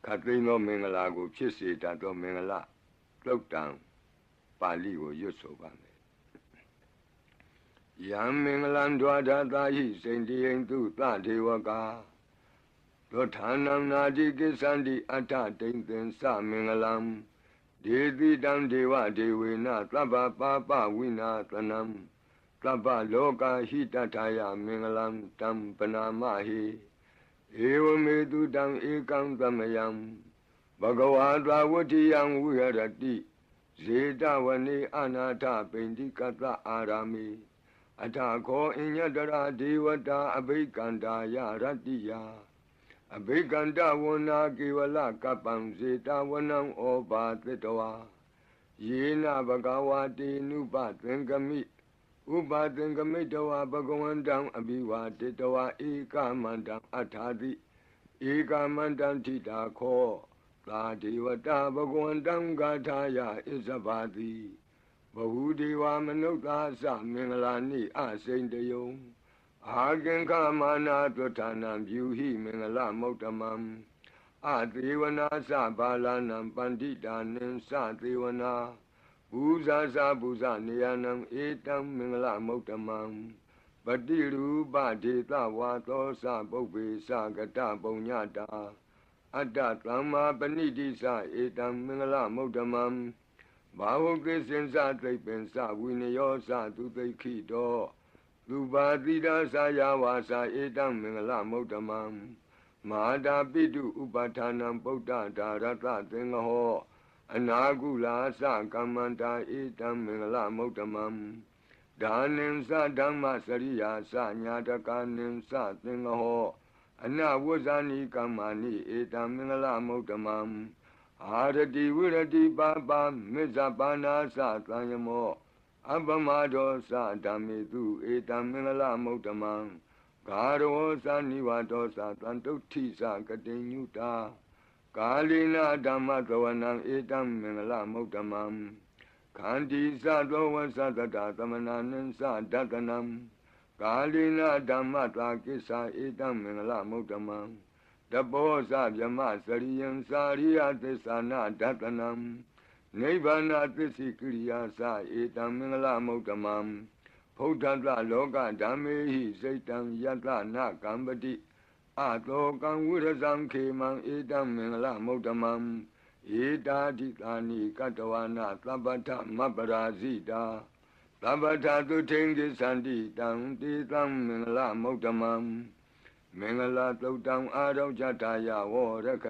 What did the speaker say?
ခတ်သိမ်းသောမင်္ဂလာကိုဖြစ်စေတတ်သောမင်္ဂလာသုတ်တံပါဠိကိုရွတ်ဆိုပါမယ်ယံမင်္ဂလံဒွါဒသာဟိစိန္တိယံသူသဒေဝကာသောဌာနံနာတိကိစ္ဆန္တိအဋ္ဌတိန်သင်္သမင်္ဂလံဒေတိတံဒေဝဒေဝေနသဗ္ဗပါပဝိနာသနံသဗ္ဗလောကဟိတထာယမင်္ဂလံတံပနာမဟိဧဝမေတုတံဧကံသမယံဘဂဝါသာဝတ္ထိယံဝိဟရတိဇေတဝနေအနာထပိန္တိကတအာရာမိအထခောအညတရာဒေဝတာအဘိကန္တာယရတ္တိယအဘိကန္တဝနာကေဝလကပံဇေတဝနံဩဘာသတ္တဝါယေနဘဂဝါတေနုပသင်္ကမိဥပသင်္ကမိတဝါဘဂဝန္တံအဘိဝါတေတဝါဧကမန္တံအထာတိဧကမန္တံထိတာခောသာဒေဝတာဘဂဝန္တံဂါထာယဣဇဘာတိဘဟုဒေဝမနုဿာသမင်္ဂလာနိအစိန်တယုံအာကင်္ခမာနာသုဌာနံပြုဟိမင်္ဂလမုတ္တမံအသေဝနာသဘာလနံပန္တိတာနိသသေဝနာဘူဇာဇာဘူဇာနေယနံဧတံမင်္ဂလမုတ္တမံပတိရူပဒေသဝါသောသပုပ္ပေသကတပုံညတာအတ္တသမ္မာပဏိတိသဧတံမင်္ဂလမုတ္တမံဘာဝကိစင်္စသိပ္ပင်္စဝိနယောသသူသိခိတောသူပါတိဒါသယဝါစာဧတံမင်္ဂလမုတ္တမံမဟာတာပိတုဥပဌာနံပုဒ္ဒဒါရတသင်္ဃဟောအနာကုလာသကမ္မန္တာဧတံမင်္ဂလမုတ္တမံဒါနိံသဓမ္မစရိယာသညာတကာနိံသသင်္ဃဟောအနဝဇ္ဇာနိကမ္မာနိဧတံမင်္ဂလမုတ္တမံအာရတိဝိရတိပါပါမေဇပါနာသသံယမောအပမဒောသဓမ္မေတုဧတံမင်္ဂလမုတ္တမံဂါရောသနိဝါဒောသတံတုဋ္ဌိသကတိညုတာကာလိနာဓမ္မသဝနံဧတံမင်္ဂလမုတ္တမံခန္တီသသောဝသတတသမနာနိသဒတနံကာလိနာဓမ္မတာကိစ္ဆာဧတံမင်္ဂလမုတ္တမံတပောသဗြမစရိယံစာရိယသစ္စာနာဒတနံနိဗ္ဗာနသစ္စိကိရိယာသဧတံမင်္ဂလမုတ္တမံဖုဒ္ဓတလောကဓမ္မေဟိစိတ်တံယတနာကံပတိအတောကံဝိရဇံခေမံဧတံမင်္ဂလမုတ္တမံဧတာတိသာနိကတဝနာသဗ္ဗထမပ္ပရာဇိတာသဗ္ဗထသုထိန်ကိသန္တိတံတေတံမင်္ဂလမုတ္တမံမင်္ဂလာသုတ်တံအာရောဇတာယဝရခ